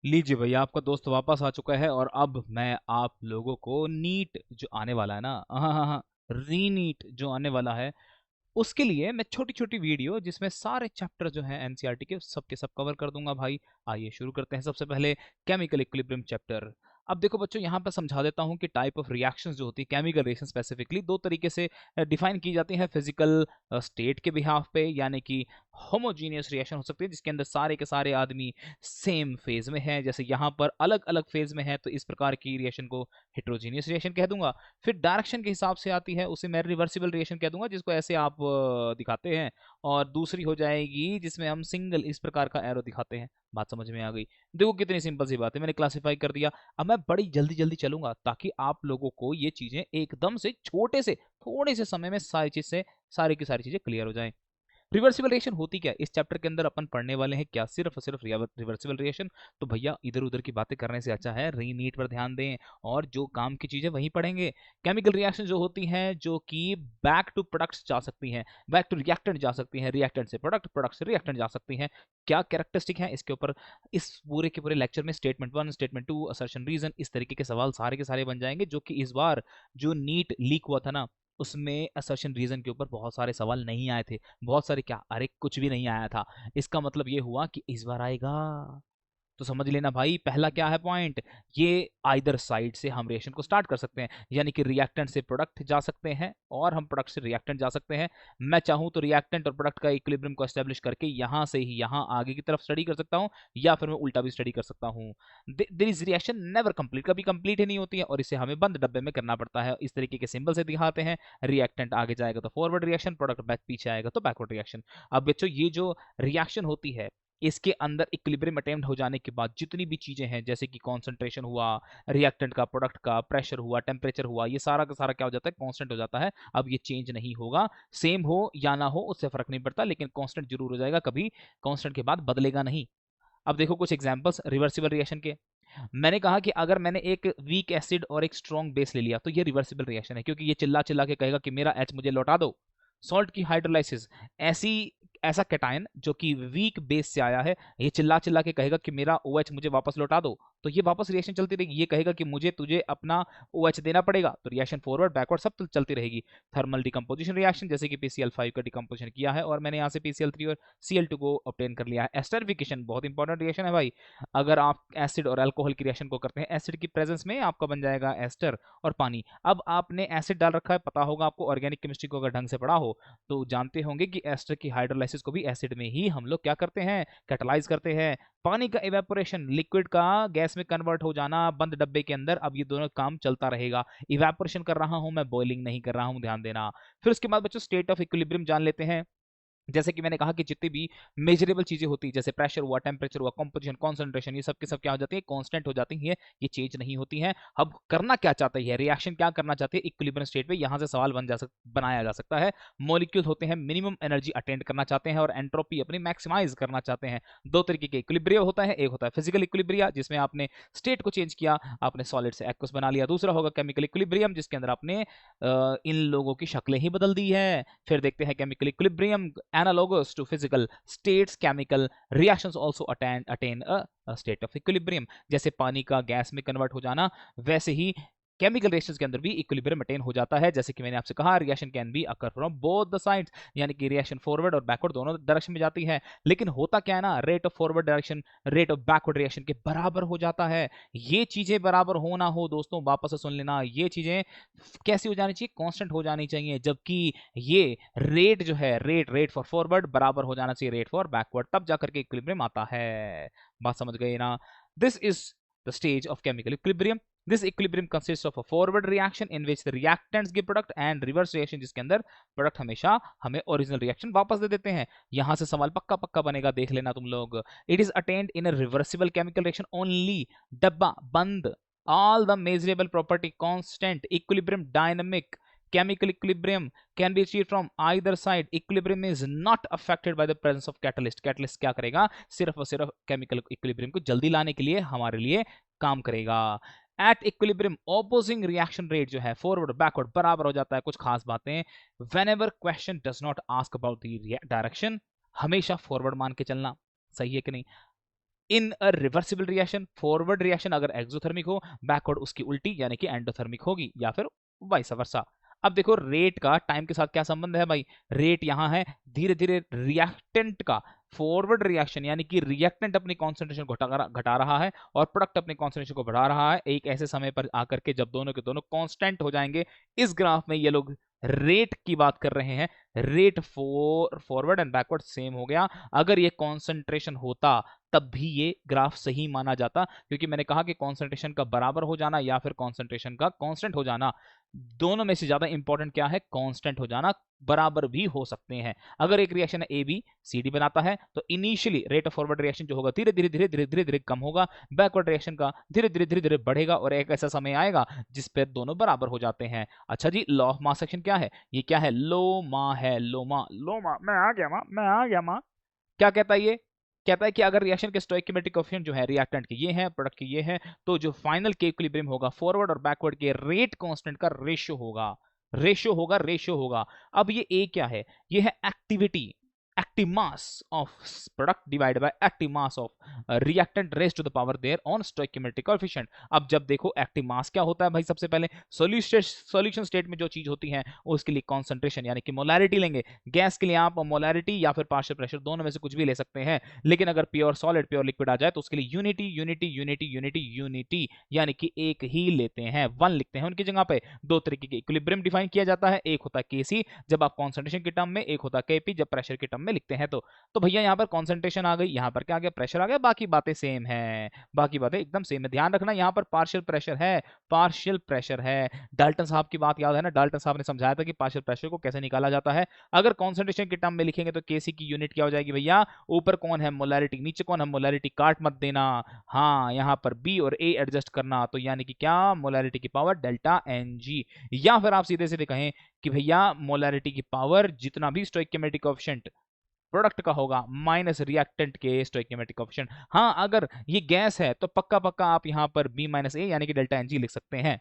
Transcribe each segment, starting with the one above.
लीजिए भैया, आपका दोस्त वापस आ चुका है और अब मैं आप लोगों को नीट जो आने वाला है ना, हाँ हाँ हाँ, री नीट जो आने वाला है उसके लिए मैं छोटी छोटी वीडियो जिसमें सारे चैप्टर जो हैं एनसीईआरटी के सब कवर कर दूंगा भाई। आइए शुरू करते हैं। सबसे पहले केमिकल इक्विलिब्रियम चैप्टर। अब देखो बच्चों, यहाँ पर समझा देता हूँ कि टाइप ऑफ रिएक्शंस जो होती है केमिकल रिएक्शन स्पेसिफिकली दो तरीके से डिफाइन की जाती हैं फिजिकल स्टेट के बिहाफ पे, यानी कि होमोजीनियस रिएक्शन हो सकती है जिसके अंदर सारे के सारे आदमी सेम फेज में हैं, जैसे यहाँ पर अलग अलग फेज में है तो इस प्रकार की रिएक्शन को हेट्रोजीनियस रिएक्शन कह दूंगा। फिर डायरेक्शन के हिसाब से आती है, उसे मैं रिवर्सिबल रिएक्शन कह दूंगा जिसको ऐसे आप दिखाते हैं। और दूसरी हो जाएगी जिसमें हम सिंगल इस प्रकार का एरो दिखाते हैं। बात समझ में आ गई? देखो कितनी सिंपल सी बात है, मैंने क्लासिफाई कर दिया। अब मैं बड़ी जल्दी जल्दी चलूंगा ताकि आप लोगों को ये चीजें एकदम से छोटे से थोड़े से समय में सारी की सारी चीजें क्लियर हो जाएं। रिवर्सिबल रिएक्शन होती क्या है इस चैप्टर के अंदर अपन पढ़ने वाले हैं, क्या सिर्फ और सिर्फ रिवर्सिबल रिएक्शन। तो भैया इधर उधर की बातें करने से अच्छा है री नीट पर ध्यान दें और जो काम की चीजें वही पढ़ेंगे। केमिकल रिएक्शन जो होती हैं जो कि बैक टू प्रोडक्ट्स जा सकती हैं, बैक टू रिएक्टेंट जा सकती हैं, रिएक्टेंट से प्रोडक्ट, प्रोडक्ट से रिएक्टेंट जा सकती हैं। क्या कैरेक्टरिस्टिक है इसके ऊपर इस पूरे के पूरे लेक्चर में स्टेटमेंट 1, स्टेटमेंट 2, असर्शन रीजन, इस तरीके के सवाल सारे के सारे बन जाएंगे। जो कि इस बार जो नीट लीक हुआ था ना उसमें असर्शन रीजन के ऊपर बहुत सारे सवाल नहीं आए थे। बहुत सारे क्या, अरे कुछ भी नहीं आया था। इसका मतलब ये हुआ कि इस बार आएगा। तो समझ लेना भाई, पहला क्या है पॉइंट, ये आइदर साइड से हम रिएक्शन को स्टार्ट कर सकते हैं, यानी कि रिएक्टेंट से प्रोडक्ट जा सकते हैं और हम प्रोडक्ट से रिएक्टेंट जा सकते हैं। मैं चाहूं तो रिएक्टेंट और प्रोडक्ट का इक्विलिब्रियम को एस्टेब्लिश करके यहां से ही यहां आगे की तरफ स्टडी कर सकता हूं, या फिर मैं उल्टा भी स्टडी कर सकता हूं। There is reaction never complete, कभी कंप्लीट ही नहीं होती है और इसे हमें बंद डब्बे में करना पड़ता है। इस तरीके के सिंबल से दिखाते हैं, रिएक्टेंट आगे जाएगा तो फॉरवर्ड रिएक्शन, प्रोडक्ट बैक पीछे आएगा तो बैकवर्ड रिएक्शन। अब बच्चों ये जो रिएक्शन होती है इसके अंदर इक्विलिब्रियम अटेम्प्ट हो जाने के बाद जितनी भी चीजें हैं, जैसे कि कॉन्सेंट्रेशन हुआ रिएक्टेंट का, प्रोडक्ट का, प्रेशर हुआ, टेम्परेचर हुआ, ये सारा का सारा क्या हो जाता है, कांस्टेंट हो जाता है। अब ये चेंज नहीं होगा, सेम हो या ना हो उससे फर्क नहीं पड़ता, लेकिन कांस्टेंट जरूर हो जाएगा, कभी कांस्टेंट के बाद बदलेगा नहीं। अब देखो कुछ एग्जांपल्स रिवर्सिबल रिएक्शन के। मैंने कहा कि अगर मैंने एक वीक एसिड और एक स्ट्रॉन्ग बेस ले लिया तो ये रिवर्सिबल रिएक्शन है, क्योंकि ये चिल्ला चिल्ला के कहेगा कि मेरा एच मुझे लौटा दो। सॉल्ट की हाइड्रोलाइसिस, ऐसी ऐसा कैटायन जो कि वीक बेस से आया है, ये चिल्ला चिल्ला के कहेगा कि मेरा OH मुझे वापस लौटा दो। तो ये वापस रिएक्शन चलती रहेगी, ये कहेगा कि मुझे तुझे अपना OH देना पड़ेगा, तो रिएक्शन फॉरवर्ड बैकवर्ड सब चलती रहेगी। थर्मल डिकम्पोजिशन रिएक्शन, जैसे कि PCl5 का डिकम्पोजिशन किया है और मैंने यहाँ से PCl3 और Cl2 को ऑब्टेन कर लिया है। एस्टरिफिकेशन बहुत इंपॉर्टेंट रिएक्शन है भाई। अगर आप एसिड और अल्कोहल की रिएक्शन को करते हैं, एसिड की प्रेजेंस में आपका बन जाएगा एस्टर और पानी। अब आपने एसिड डाल रखा है, पता होगा आपको ऑर्गेनिक केमिस्ट्री को अगर ढंग से पढ़ा हो तो जानते होंगे कि एस्टर की हाइड्रोलाइसिस को भी एसिड में ही हम लोग क्या करते हैं, कैटलाइज करते हैं। पानी का इवेपोरेशन, लिक्विड का गैस में कन्वर्ट हो जाना बंद डब्बे के अंदर, अब ये दोनों काम चलता रहेगा। इवेपोरेशन कर रहा हूं मैं, बॉइलिंग नहीं कर रहा हूं, ध्यान देना। फिर उसके बाद बच्चों स्टेट ऑफ इक्विलिब्रियम जान लेते हैं। जैसे कि मैंने कहा कि जितनी भी मेजरेबल चीजें होती है, जैसे प्रेशर हुआ, टेम्परेचर हुआ, कंपोजिशन, कॉन्सेंट्रेशन, ये सब के सब क्या हो जाती है, कांस्टेंट हो जाती है, ये चेंज नहीं होती हैं। अब करना क्या चाहती है रिएक्शन, क्या करना चाहती है इक्विलिब्रियम स्टेट पे, यहां से सवाल बनाया जा सकता है। मॉलिक्यूल होते हैं मिनिमम एनर्जी अटेंड करना चाहते हैं और एंट्रोपी अपनी मैक्सिमाइज करना चाहते हैं। दो तरीके के इक्विलिब्रिया होता है, एक होता है फिजिकल इक्विलिब्रिया जिसमें आपने स्टेट को चेंज किया, आपने सॉलिड से एक्वस बना लिया। दूसरा होगा केमिकल इक्विलिब्रियम जिसके अंदर आपने इन लोगों की शक्लें ही बदल दी है। फिर देखते हैं chemical equilibrium analogous to physical states, chemical reactions also attain a state of equilibrium. जैसे पानी का गैस में कन्वर्ट हो जाना, वैसे ही केमिकल रिएक्शंस के अंदर भी इक्विलिब्रियम अटेन हो जाता है। जैसे कि मैंने आपसे कहा reaction can be occur from both the sides, यानी कि रिएक्शन फॉरवर्ड और बैकवर्ड दोनों डायरेक्शन में जाती है। लेकिन होता क्या है ना, rate of forward direction rate of backward reaction के बराबर हो जाता है। ये चीजें बराबर हो ना हो दोस्तों, वापस से सुन लेना, ये चीजें कैसी हो जानी चाहिए, कांस्टेंट हो जानी चाहिए। जबकि ये रेट जो है, रेट फॉर फॉरवर्ड बराबर हो जाना चाहिए रेट फॉर बैकवर्ड, तब जाकर के इक्विलिब्रियम आता है। बात समझ गए ना? This is the stage of chemical equilibrium. This equilibrium consists of a forward reaction in which the reactants give product and reverse reaction जिसके अंदर प्रोडक्ट हमेशा हमें ओरिजिनल रिएक्शन वापस दे देते हैं। यहां से सवाल पक्का पक्का बनेगा, देख लेना तुम लोग। It is attend in a reversible chemical reaction only, डब्बा बंद, all the measurable property constant, equilibrium dynamic, chemical equilibrium can be achieved from either side. Equilibrium is not affected by the presence of catalyst. Catalyst क्या करेगा, सिर्फ और सिर्फ chemical equilibrium को जल्दी लाने के लिए हमारे लिए काम करेगा। At equilibrium opposing reaction rate जो है फॉरवर्ड बैकवर्ड बराबर हो जाता है। कुछ खास बातें, whenever question does not ask about the direction, हमेशा फॉरवर्ड मान के चलना, सही है कि नहीं। In a reversible reaction, forward reaction अगर एक्सोथर्मिक हो, बैकवर्ड उसकी उल्टी यानी कि एंडोथर्मिक होगी, या फिर वाइस वर्सा। अब देखो रेट का टाइम के साथ क्या संबंध है भाई, रेट यहां है धीरे धीरे रिएक्टेंट का फॉरवर्ड रिएक्शन यानी कि रिएक्टेंट अपनी कॉन्सेंट्रेशन को घटा रहा है और प्रोडक्ट अपनी कॉन्सेंट्रेशन को बढ़ा रहा है, एक ऐसे समय पर आकर के जब दोनों के दोनों कांस्टेंट हो जाएंगे। इस ग्राफ में ये लोग रेट की बात कर रहे हैं, rate forward and backward same हो गया। अगर ये कॉन्सेंट्रेशन होता तब भी ये ग्राफ सही माना जाता, क्योंकि मैंने कहा कि कॉन्सेंट्रेशन का बराबर हो जाना या फिर कॉन्सेंट्रेशन का कांस्टेंट हो जाना, दोनों में से ज्यादा इंपॉर्टेंट क्या है, कांस्टेंट हो जाना। बराबर भी हो सकते हैं। अगर एक रिएक्शन है ए बी सी डी बनाता है तो initially rate of forward reaction जो होगा धीरे धीरे धीरे धीरे धीरे धीरे कम होगा, बैकवर्ड रिएक्शन का धीरे धीरे धीरे धीरे बढ़ेगा और एक ऐसा समय आएगा जिस पे दोनों बराबर हो जाते हैं। अच्छा जी, लॉ ऑफ मास एक्शन क्या है, ये क्या है, लोमा है, लोमा लोमा, मैं आ गया मां, मैं आ गया मां। क्या कहता है ये, कहता है कि अगर रिएक्शन के स्टोइकियोमेट्रिक कोएफिशिएंट जो है रिएक्टेंट के ये हैं, प्रोडक्ट के ये हैं, तो जो फाइनल के इक्विलिब्रियम होगा फॉरवर्ड और बैकवर्ड के रेट कांस्टेंट का रेशियो होगा, रेशियो होगा, रेशियो होगा। अब ये ए क्या है, ये है activity, active mass of product divided by active mass of reactant raised to the power their own stoichiometric coefficient। अब जब देखो एक्टिव मास क्या होता है भाई, सबसे पहले सॉल्यूशन स्टेट में जो चीज होती है उसके लिए कॉन्सेंट्रेशन यानी कि मोलैरिटी लेंगे। गैस के लिए आप मोलैरिटी या फिर पार्शियल प्रेशर दोनों में से कुछ भी ले सकते हैं, लेकिन अगर प्योर सॉलिड प्योर लिक्विड आ जाए तो उसके लिए unity unity unity unity unity यानी कि एक ही लेते हैं, वन लिखते हैं उनकी जगह पे। दो तरीके के इक्विलिब्रियम डिफाइन किया जाता है, एक होता है केसी जब आप कॉन्सेंट्रेशन के टर्म में, एक होता है केपी जब प्रेशर के टर्म में लिखते हैं। तो भैया यहाँ पर कॉन्सेंट्रेशन आ गई, यहाँ पर क्या आ गया, प्रेशर आ गया, बाकी बातें सेम है, बाकी बातें एकदम सेम है। ध्यान रखना यहाँ पर पार्शियल प्रेशर है, पार्शियल प्रेशर है। डाल्टन साहब की बात याद है ना, डाल्टन साहब ने समझाया था कि पार्शियल प्रेशर को कैसे निकाला जाता है। अगर कॉन्सेंट्रेशन के टर्म में लिखेंगे तो केसी की यूनिट क्या हो जाएगी भैया, ऊपर कौन है मोलैरिटी, नीचे कौन है मोलैरिटी, काट मत देना। हाँ, यहाँ पर बी और ए एडजस्ट करना, तो यानी कि क्या, मोलैरिटी की पावर डेल्टा एन जी, या फिर आप सीधे सीधे कहें कि भैया मोलैरिटी की पावर जितना भी स्टोइकियोमेट्रिक कोएफिशिएंट प्रोडक्ट का होगा माइनस रिएक्टेंट के स्टोइकियोमेट्रिक कोएफिशिएंट। हाँ, अगर ये गैस है तो पक्का पक्का आप यहां पर बी माइनस ए यानी कि डेल्टा एन जी लिख सकते हैं।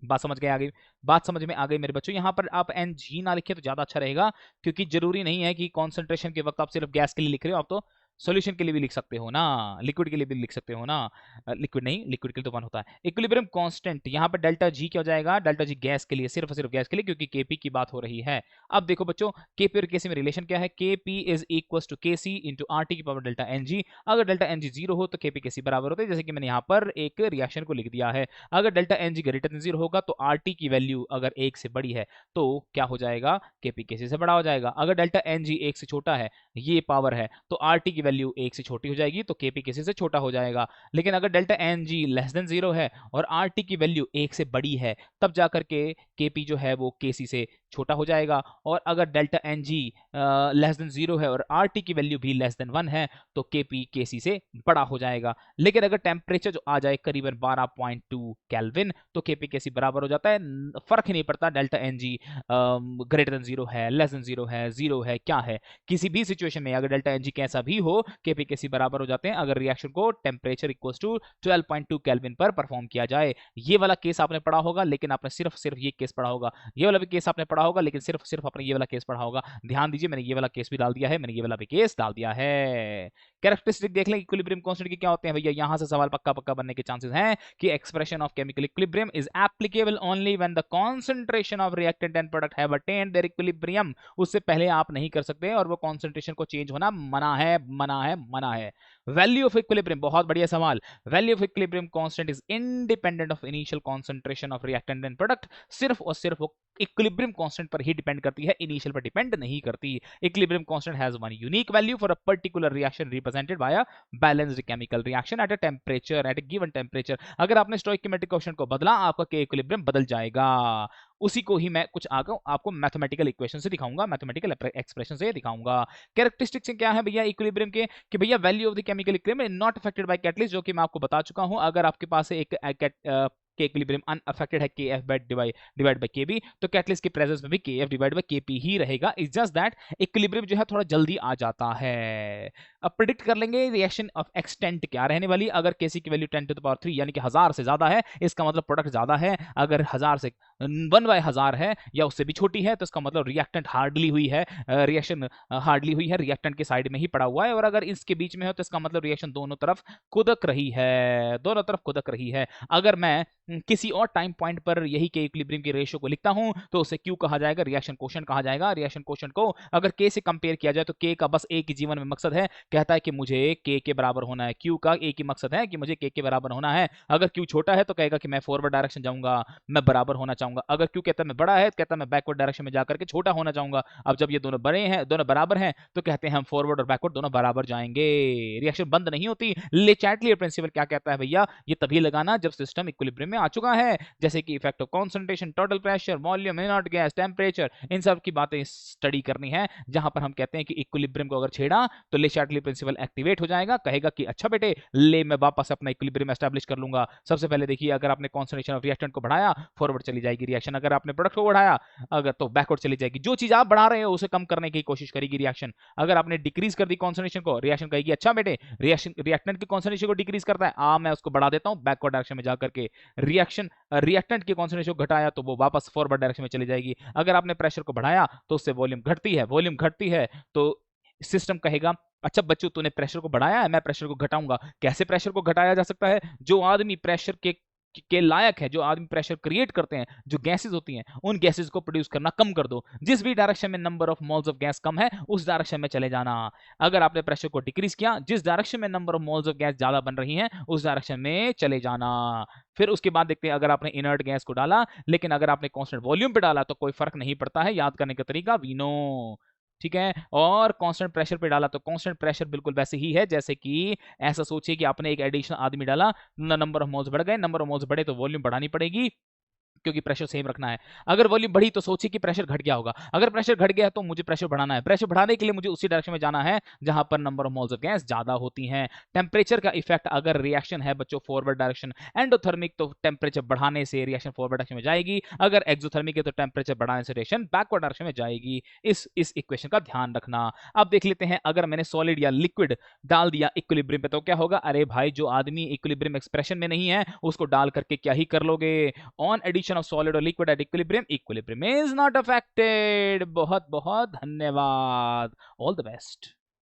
बात समझ गए, आ गई, बात समझ में आ गई मेरे बच्चों। यहां पर आप एन जी ना लिखे तो ज्यादा अच्छा रहेगा, क्योंकि जरूरी नहीं है कि कॉन्सेंट्रेशन के वक्त आप सिर्फ गैस के लिए लिख रहे हो, आप तो सॉल्यूशन के लिए भी लिख सकते हो ना, लिक्विड के लिए भी लिख सकते हो ना। लिक्विड नहीं, लिक्विड के लिए तो वन होता है। इक्विलिब्रियम कांस्टेंट यहाँ पर डेल्टा जी क्या हो जाएगा, डेल्टा जी गैस के लिए, सिर्फ सिर्फ गैस के लिए, क्योंकि केपी की बात हो रही है। अब देखो बच्चों, केपी और केसी में रिलेशन क्या है, KP is equal to KC into R T की पावर डेल्टा एन जी। अगर डेल्टा एन जी जीरो हो तो केपी केसी बराबर होते हैं, जैसे कि मैंने यहाँ पर एक रिएक्शन को लिख दिया है। अगर delta N G greater than zero होगा तो आर टी की वैल्यू अगर एक से बड़ी है तो क्या हो जाएगा, केपी केसी से बड़ा हो जाएगा। अगर डेल्टा एन जी एक से छोटा है, ये पावर है, तो आर टी की वैल्यू एक से छोटी हो जाएगी तो केपी केसी से छोटा हो जाएगा। लेकिन अगर delta N G less than zero है और आर टी की वैल्यू एक से बड़ी है, तब जाकर के केपी जो है वो केसी से छोटा हो जाएगा। और अगर delta N G less than zero है और आर टी की वैल्यू भी लेस देन वन है तो केपी केसी से बड़ा हो जाएगा। लेकिन अगर टेम्परेचर जो आ जाए करीबन 12.2 केल्विन तो केपी केसी बराबर हो जाता है, फर्क ही नहीं पड़ता delta N G greater than zero है, लेस देन जीरो है क्या है, किसी भी सिचुएशन में अगर डेल्टा एन जी कैसा भी हो केपी केसी बराबर हो जाते हैं, अगर रिएक्शन को टेम्परेचर इक्वल टू 12.2 केल्विन पर परफॉर्म किया जाए। ये वाला केस आपने पढ़ा होगा, लेकिन आपने सिर्फ सिर्फ ये केस पढ़ा होगा, ये वाला भी केस आपने पढ़ा होगा, लेकिन सिर्फ सिर्फ आपने ये वाला केस पढ़ा होगा। ध्यान दीजिए, मैंने ये वाला केस भी डाल दिया है, मैंने ये वाला भी केस डाल दिया है। कैरेक्टरिस्टिक देख लें इक्विलिब्रियम कांस्टेंट के क्या होते हैं भैया, यहां से सवाल पक्का पक्का बनने के चांसेस हैं कि expression of chemical equilibrium is applicable only when the concentration of reactant and product have attained their equilibrium. उससे पहले आप नहीं कर सकते और वो कंसंट्रेशन को चेंज होना मना है, मना है, मना है। वैल्यू ऑफ इक्विलिब्रियम, बहुत बढ़िया सवाल। Value of equilibrium constant is independent of initial concentration of reactant and product. सिर्फ और सिर्फ वो इक्विलिब्रियम कांस्टेंट पर ही डिपेंड करती है, इनिशियल पर डिपेंड नहीं करती। Equilibrium constant has one unique value for a particular reaction represented by a balanced chemical reaction at a temperature, at a given temperature. अगर आपने स्टोइकियोमेट्रिक कोएफिशिएंट को बदला, आपका के इक्विलिब्रियम बदल जाएगा। उसी को ही मैं कुछ आगे आपको मैथमेटिकल इक्वेशन से दिखाऊंगा, मैथमेटिकल एक्सप्रेशन से दिखाऊंगा। कैरेक्टरिस्टिक्स क्या है भैया इक्विलिब्रियम के, कि भैया value of the chemical equilibrium not affected by catalyst, जो कि मैं आपको बता चुका हूं। अगर आपके पास एक के इक्विलिब्रियम अनअफेक्टेड है KF डिवाइड बाय KB, तो कैटलिस्ट के प्रेजेंस में भी KF डिवाइड बाय KP ही रहेगा। इट्स जस्ट दैट इक्विलिब्रियम जो है थोड़ा जल्दी आ जाता है। अब प्रिडिक्ट कर लेंगे रिएक्शन ऑफ एक्सटेंट क्या रहने वाली। अगर Kc की वैल्यू 10⁻³ यानी कि 1000 से ज्यादा है, इसका मतलब प्रोडक्ट ज्यादा है। अगर 1000 से 1/1000 है या उससे भी छोटी है, तो इसका मतलब रिएक्टेंट हार्डली हुई है, रिएक्शन हार्डली हुई है, रिएक्टेंट के साइड में ही पड़ा हुआ है। और अगर इसके बीच में हो तो इसका मतलब रिएक्शन दोनों तरफ कुदक रही है, दोनों तरफ कुदक रही है। अगर मैं किसी और टाइम पॉइंट पर यही के इक्विलिब्रियम की रेशियो को लिखता हूं तो उसे Q कहा जाएगा, रिएक्शन कोशेंट कहा जाएगा। रिएक्शन कोशेंट को अगर K से कंपेयर किया जाए तो K का बस एक ही जीवन में मकसद है, कहता है कि मुझे K के बराबर होना है। Q का एक ही मकसद है कि मुझे K के बराबर होना है। अगर Q छोटा है तो कहेगा कि मैं फॉरवर्ड डायरेक्शन जाऊंगा, मैं बराबर होना चाहूंगा। अगर Q कहता है मैं बड़ा है तो कहता है मैं बैकवर्ड डायरेक्शन में जाकर के छोटा होना चाहूंगा। अब जब ये दोनों बड़े हैं, दोनों बराबर हैं, तो कहते हैं हम फॉरवर्ड और बैकवर्ड दोनों बराबर जाएंगे, रिएक्शन बंद नहीं होती। ले चैटली प्रिंसिपल क्या कहता है भैया, ये तभी लगाना जब सिस्टम इक्विलिब्रियम में आ चुका है, जैसे कि effect of concentration, total pressure, volume, inert gas, temperature, इन सब की बातें स्टडी करनी है। जहां पर हम कहते हैं कि इक्विलिब्रियम को अगर छेड़ा तो ले चैटली प्रिंसिपल एक्टिवेट हो जाएगा, कहेगा कि अच्छा बेटे ले मैं वापस अपना इक्विलिब्रियम एस्टैब्लिश कर लूंगा। सबसे पहले देखिए, अगर आपने कॉन्सेंट्रेशन ऑफ रिएक्टेंट को बढ़ाया, फॉरवर्ड चली जाएगी रिएक्शन। अगर आपने प्रोडक्ट को बढ़ाया अगर तो बैकवर्ड चली जाएगी। जो चीज आप बढ़ा रहे हो उसे कम करने की कोशिश करेगी रिएक्शन। अगर आपने डिक्रीज कर दी कॉन्सेंट्रेशन को, रिएक्शन कहेगी अच्छा बेटे रिएक्शन रिएक्टेंट की कॉन्सेंट्रेशन को डिक्रीज करता है, मैं उसको बढ़ा देता हूं बैकवर्ड डायरेक्शन में जाकर के। रिएक्शन रिएक्टेंट की कॉन्सेंट्रेशन को घटाया तो वो वापस फॉरवर्ड डायरेक्शन में चली जाएगी। अगर आपने प्रेशर को बढ़ाया तो उससे वॉल्यूम घटती है, वॉल्यूम घटती है तो सिस्टम कहेगा अच्छा बच्चों तूने प्रेशर को बढ़ाया है, मैं प्रेशर को घटाऊंगा। कैसे प्रेशर को घटाया जा सकता है? जो आदमी प्रेशर के लायक है, जो आदमी प्रेशर क्रिएट करते हैं, जो गैसेस होती हैं, उन गैसेस को प्रोड्यूस करना कम कर दो। जिस भी डायरेक्शन में number of moles of gas कम है उस डायरेक्शन में चले जाना। अगर आपने प्रेशर को डिक्रीज किया, जिस डायरेक्शन में number of moles of gas ज्यादा बन रही हैं उस डायरेक्शन में चले जाना। फिर उसके बाद देखते हैं, अगर आपने इनर्ट गैस को डाला, लेकिन अगर आपने कांस्टेंट वॉल्यूम पे डाला तो कोई फर्क नहीं पड़ता है। याद करने का तरीका वी नो, ठीक है। और कांस्टेंट प्रेशर पे डाला तो कांस्टेंट प्रेशर बिल्कुल वैसे ही है जैसे कि ऐसा सोचिए कि आपने एक एडिशनल आदमी डाला, नंबर ऑफ मोल्स बढ़ गए, नंबर ऑफ मोल्स बढ़े तो वॉल्यूम बढ़ानी पड़ेगी क्योंकि प्रेशर सेम रखना है। अगर वॉल्यूम बढ़ी तो सोचिए कि प्रेशर घट गया होगा। अगर प्रेशर घट गया तो मुझे प्रेशर बढ़ाना है। प्रेशर बढ़ाने के लिए मुझे उसी डायरेक्शन में जाना है जहां पर number of moles of gas ज्यादा होती हैं। टेंपरेचर का इफेक्ट, अगर रिएक्शन है बच्चों फॉरवर्ड डायरेक्शन एंडोथर्मिक तो टेंपरेचर बढ़ाने से रिएक्शन फॉरवर्ड डायरेक्शन में जाएगी। अगर एक्सोथर्मिक है तो टेंपरेचर बढ़ाने से रिएक्शन बैकवर्ड डायरेक्शन में जाएगी। इस इक्वेशन का ध्यान रखना। अब देख लेते हैं, अगर मैंने सॉलिड या लिक्विड डाल दिया इक्विलिब्रियम पे तो क्या होगा? अरे भाई जो आदमी इक्विलिब्रियम एक्सप्रेशन में नहीं है उसको डाल करके क्या ही कर लोगे। ऑन एडिशन ऑफ सॉलिड और liquid at equilibrium is not affected। बहुत बहुत धन्यवाद, ऑल द बेस्ट।